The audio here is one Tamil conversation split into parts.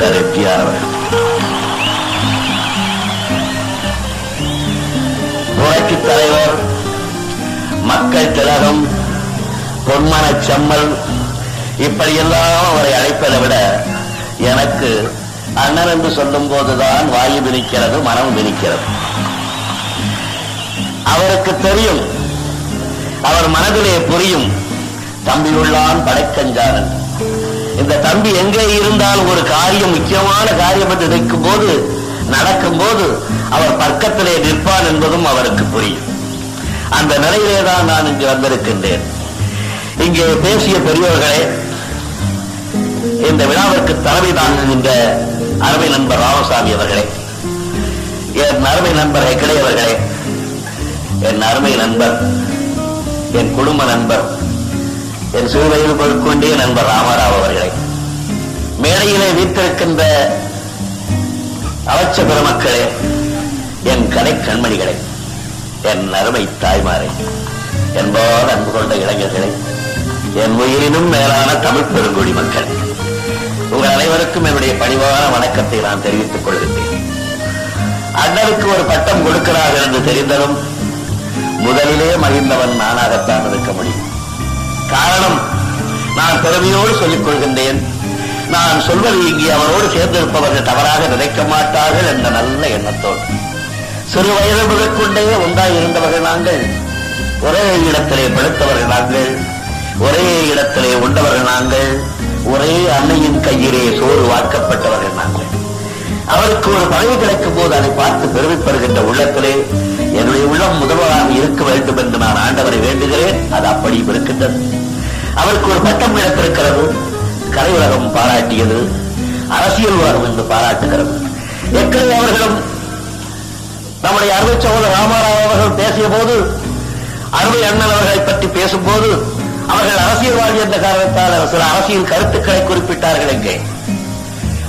டாக்டர் எம்ஜிஆர் அவர்கள். புரட்சி தலைவர், மக்கள் திலகம், பொன்மன செம்மல், இப்படியெல்லாம் அவரை அழைப்பதை விட எனக்கு அண்ணன் என்று சொல்லும் போதுதான் வாயு வினிக்கிறது, மனம் வினிக்கிறது. அவருக்கு தெரியும், அவர் மனதிலே புரியும், தம்பி உள்ளான் படைக்கஞ்சானன். இந்த தம்பி எங்கே இருந்தால் ஒரு காரியம், முக்கியமான காரியம் என்று நிற்கும் போது, நடக்கும் போது அவர் பக்கத்திலே நிற்பான் என்பதும் அவருக்கு புரியும். அந்த நிலையிலேதான் நான் இங்கு வந்திருக்கின்றேன். இங்கே பேசிய பெரியோர்களே, இந்த விழாவிற்கு தலைமை தாங்குகின்ற அருமை நண்பர் ராமசாமி அவர்களே, என் அருமை நண்பர் ஹெக்கடே அவர்களே, என் அருமை நண்பர், என் குடும்ப நண்பர், என் சிறு வயது பொருட்கொண்டே நண்பர் ராமராவ் அவர்களே, மேடையிலே வீட்டிருக்கின்ற அவச்ச பெருமக்களே, என் கலை கண்மணிகளே, என் அருமை தாய்மாரே, என்போர் அன்பு கொண்ட இளைஞர்களே, என் உயிரினும் மேலான தமிழ் பெருங்குடி மக்கள், உங்கள் அனைவருக்கும் என்னுடைய பணிவான வணக்கத்தை நான் தெரிவித்துக் கொள்கின்றேன். அண்ணனுக்கு ஒரு பட்டம் கொடுக்கிறார்கள் என்று தெரிந்ததும் முதலிலே மகிழ்ந்தவன் நானாகத்தான் இருக்க முடியும். காரணம், நான் பெருமையோடு சொல்லிக் கொள்கின்றேன், நான் சொல்வது இங்கே அவரோடு சேர்ந்திருப்பவர்கள் தவறாக நினைக்க மாட்டார்கள் என்ற நல்ல எண்ணத்தோடு சிறு வயது முதற்கொண்டே ஒன்றாய் இருந்தவர்கள் நாங்கள், ஒரே இடத்திலே படுத்தவர்கள் நாங்கள், ஒரே இடத்திலே உண்டவர்கள் நாங்கள், ஒரே அன்னையின் கையிலே சோறு வார்க்கப்பட்டவர்கள் நாங்கள். அவருக்கு ஒரு பதவி கிடைக்கும் போது அதை பார்த்து பெருமைப்படுகின்ற உள்ளத்திலே என்னுடைய உள்ளம் முதல்வராக இருக்க வேண்டும் என்று நான் ஆண்டவரை வேண்டுகிறேன். அது அப்படியும் இருக்கின்றது. அவருக்கு ஒரு பட்டம் கிடைத்திருக்கிறது, கலை உலகம் பாராட்டியது, அரசியல் உலகம் என்று பாராட்டுகிறது. எக்கடே அவர்களும் நம்முடைய அருமை சகோதரர் ராமராவ் அவர்கள் பேசிய போது, அருமை அண்ணன் அவர்களை பற்றி பேசும்போது அவர்கள் அரசியல்வாதி என்ற காரணத்தால் சில அரசியல் கருத்துக்களை குறிப்பிட்டார்கள். எங்கே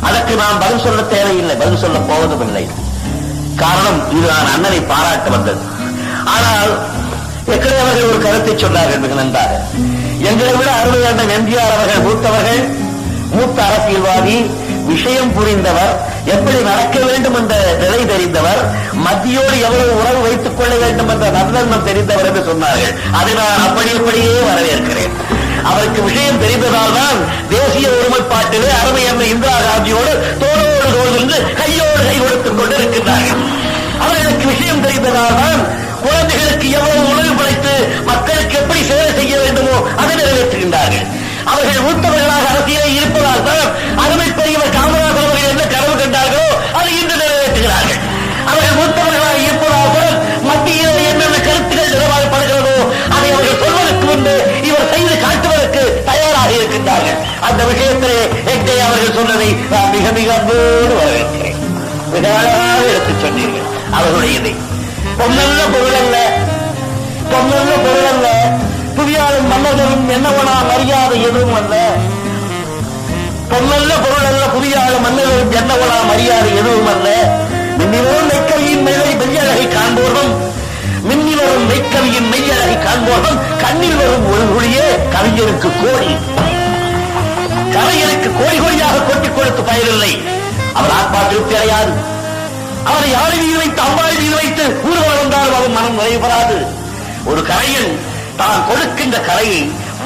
அதற்கு நாம் பதில் சொல்ல தேவையில்லை, பதில் சொல்ல போவதும் இல்லை. காரணம், இது நான் அண்ணனை பாராட்ட வந்தது. ஆனால் எக்கடே அவர்கள் ஒரு கருத்தை சொன்னார்கள் மிக நன்றாக. எங்களை விட அருமை அண்ணன் எம்ஜிஆர் அவர்கள் மூத்தவர்கள், மூத்த அரசியல்வாதி, விஷயம் புரிந்தவர், எப்படி நடக்க வேண்டும் என்ற நிலை தெரிந்தவர், மத்தியோடு எவ்வளவு உறவு வைத்துக் கொள்ள வேண்டும் என்ற நல்லெண்ணம் தெரிந்தவர் என்று சொன்னார்கள். அதை நான் அப்படியே வரவேற்கிறேன். அவருக்கு விஷயம் தெரிந்ததால் தான் தேசிய ஒருமைப்பாட்டிலே அருமை அண்ணன் இந்திரா காந்தியோடு தோளோடு தோள் என்று கையோடு கை கொடுத்துக் கொண்டிருக்கின்றார்கள். அவர்களுக்கு விஷயம் தெரிந்ததால் தான் குழந்தைகளுக்கு எவ்வளவு உணவு படைத்து மக்களுக்கு எப்படி சேவை செய்ய வேண்டுமோ அதை நிறைவேற்றுகின்றார்கள். அவர்கள் மூத்தவர்களாக அரசியலை இருப்பதால் தான் அருமை பெரியவர் காமராஜர் அவர்கள் என்ன கனவு கண்டார்களோ அதை இன்று நிறைவேற்றுகிறார்கள். அவர்கள் மூத்தவர்களாக இருப்பதால் தான் மத்தியில் என்னென்ன கருத்துக்கள் நிலவாகப்படுகிறதோ அதை அவர்கள் சொல்வதற்கு முன்பு இவர் செய்து காட்டுவதற்கு தயாராக இருக்கின்றார்கள். அந்த விஷயத்திலே எங்கே அவர்கள் சொன்னதை நான் மிக மிக அன்போடு வரவேற்கிறேன். மிக அழகாக எடுத்துச் சொன்னீர்கள். அவர்களுடையதை பொன்னல்ல பொருள் அல்ல, பொன்னல்ல பொருள் அல்ல, புவியாளும் மன்னர்களும் என்னவனா மரியாதை எதுவும் அல்ல. பொன்னல்ல பொருள் அல்ல, புவியாளும் மன்னர்களும் என்னவனா மரியாதை எதுவும் அல்ல. மின்னிவரும் மெய்க்கவியின் மெய்யழகை காண்போர்வம், மின்னிவரும் மெய்க்கவியின் மெய்யழகை காண்போர்வம், கண்ணில் வரும் ஒரு மொழியே கவிஞருக்கு கோடி. கவிஞருக்கு கோடி கோடியாக கொட்டிக் கொடுத்து பயனில்லை. அவர் ஆத்மா திருப்தி அடையாது. அவரை யாரை மீது வைத்து அம்பாய் மீது வைத்து ஊர்வலம் வந்தாலும் அவர் மனம் நிறைவராது. ஒரு கலைஞன் தான் கொடுக்கின்ற கலையை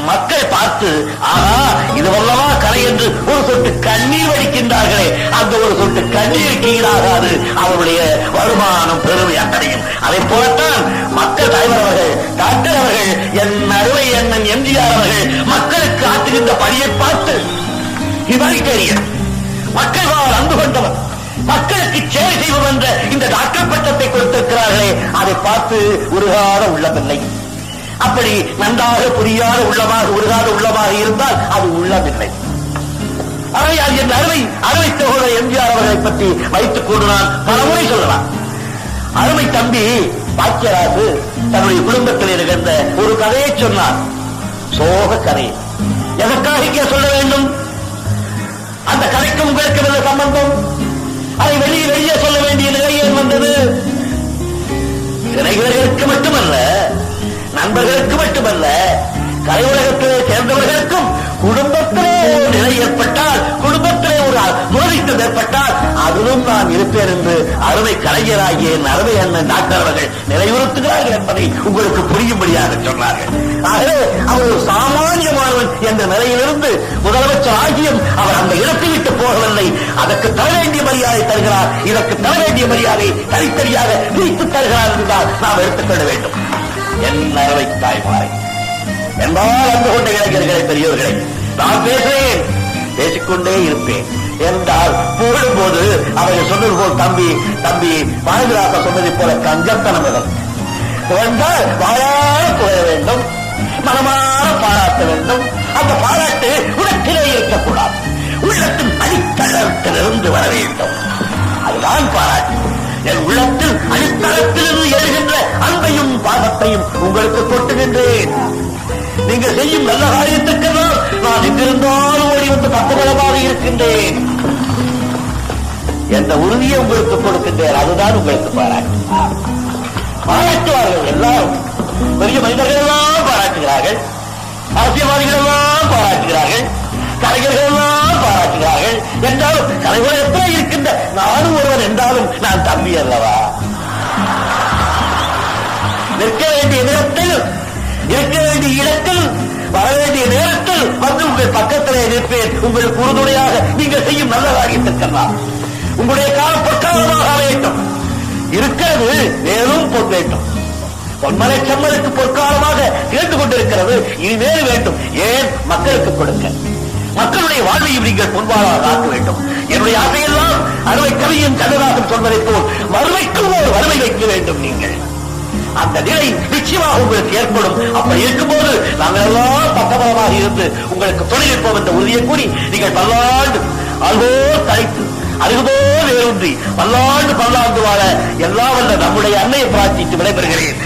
மக்கள் பார்த்து, ஆனா இது வல்லவா கலை என்று ஒரு சொட்டு கண்ணீர் வடிக்கின்றார்களே, அந்த ஒரு சொட்டு கண்ணீருக்கு ஈடாகாது அவருடைய வருமானம் பெருமை அடையும். அதை போலத்தான் மக்கள் தலைவர் அவர்கள், டாக்டர் அவர்கள், என் அருமை அண்ணன் எம்ஜிஆர் அவர்கள் மக்களுக்கு ஆற்றுகின்ற பணியை பார்த்து ஹியூமானிட்டேரியன், மக்கள் அன்பு கொண்டவர், மக்களுக்கு சேவை செய்வோம் என்ற இந்த டாக்டர் பட்டத்தை கொடுத்திருக்கிறார்களே, அதை பார்த்து உருகாத உள்ளமில்லை. அப்படி நன்றாக புரியாத உள்ளமாக, உருகாத உள்ளமாக இருந்தால் அது உள்ளமில்லை. ஆனால் என் அருமை சகோதரர் எம்ஜிஆர் அவர்களை பற்றி வைத்துக் கொண்டு நான் பலமுறை சொல்லலாம். அருமை தம்பி பாக்கியராஜு தன்னுடைய குடும்பத்தில் இருக்கின்ற ஒரு கதையை சொன்னார். சோக கதை. எதற்காக இங்கே சொல்ல வேண்டும்? அந்த கதைக்கும் உங்களுக்கு நல்ல சம்பந்தம். அதை வெளியே சொல்ல வேண்டிய நிலை ஏன் வந்தது? சிறைகளுக்கு மட்டுமல்ல, நண்பர்களுக்கு மட்டுமல்ல, கலை உலகத்திலே சேர்ந்தவர்களுக்கும் குடும்பத்திலே ஒரு நிலை ஏற்பட்டால், குடும்பத்திலே ஒரு துரதித்த அதிலும் நான் இருப்பேன் என்று அருமை கலைஞராகிய என் அருமை அண்ணன் டாக்டர் அவர்கள் நினைவுறுத்துகிறார்கள் என்பதை உங்களுக்கு புரியும்படியாக சொன்னார்கள். ஆகவே அவர் ஒரு சாமானியமானவன் என்ற நிலையிலிருந்து முதலமைச்சர் ஆகியும் அவர் அந்த இடத்தை விட்டு போகவில்லை. அதற்கு தர வேண்டிய மரியாதை தருகிறார், இதற்கு தர வேண்டிய மரியாதை தனித்தனியாக பிரித்து தருகிறார் என்றால் நாம் எடுத்துக்கொள்ள வேண்டும். என் அருமை தாய்மாரை, என்பால் அன்பு கொண்ட இளைஞர்களை, பெரியவர்களை, நான் பேசுகிறேன், பேசிக்கொண்டே இருப்பேன் என்றால் போடும்போது அவர்கள் சொன்னது போல் தம்பி பாரதிராசா சொன்னதை போல கஞ்சத்தனம் என்றால் வாயார புகழ வேண்டும், மனமான பாராட்ட வேண்டும். அந்த பாராட்டு உலகத்திலே இருக்கக்கூடாது, உள்ளத்தின் அடித்தளத்திலிருந்து வர வேண்டும். அதுதான் பாராட்டு. என் உள்ளத்தில் அடித்தளத்திலிருந்து எழுகின்ற அன்பையும் பாசத்தையும் உங்களுக்கு கொட்டுகின்றேன். நீங்கள் செய்யும் நல்ல காரியத்துக்கெல்லாம் நான் எங்கிருந்தாலும் ஓடி வந்து பக்கபலமாக இருக்கின்றேன் என்ற உறுதியை உங்களுக்கு கொடுக்கின்றேன். அதுதான் உங்களுக்கு பாராட்டு. பாராட்டுவார்கள் எல்லாரும். பெரிய மனிதர்கள் எல்லாம் பாராட்டுகிறார்கள், அரசியல்வாதிகள் எல்லாம் பாராட்டுகிறார்கள், கலைஞர்கள் எல்லாம் பாராட்டுகிறார்கள். என்றாலும் கலைஞர்கள் எத்தனை இருக்கின்ற நானும் ஒருவன் என்றாலும் நான் தம்பி அல்லவா? நிற்க வேண்டிய நேரத்தில், இருக்க வேண்டிய இடத்தில், வர வேண்டிய நேரத்தில் வந்து உங்கள் பக்கத்திலே நிற்பேன். உங்களுக்கு உறுதுணையாக நீங்கள் செய்யும் நல்ல காரியத்திற்கெல்லாம் உங்களுடைய காலம் பொற்காலமாக வேண்டும். இருக்கிறது மேலும் பொன் வேண்டும். பொன்மலை செம்மலுக்கு பொற்காலமாக கேட்டு கொண்டிருக்கிறது, இனிமேல் வேண்டும். ஏன்? மக்களுக்கு கொடுக்க, மக்களுடைய வாழ்வையும் நீங்கள் பொன்வாளாக ஆக்க வேண்டும். என்னுடைய ஆசையெல்லாம் அறுவை கவியின் கண்ணதாசன் சொல்வதை போல் மறுமைக்கும் ஒரு வறுமை வைக்க வேண்டும். நீங்கள் அந்த நிலை நிச்சயமாக உங்களுக்கு ஏற்படும். அப்படி இருக்கும்போது நாங்கள் எல்லாம் பக்கபலமாக இருந்து உங்களுக்கு துணை நிற்போம் என்ற உறுதியை கூறி நீங்கள் பல்லாண்டு அல்வோ தலைத்து அருகுபோ வேரூன்றி பல்லாண்டு வாழ எல்லாம் வல்ல நம்முடைய அன்னையை பிரார்த்தித்து விடைபெறுகிறேன்.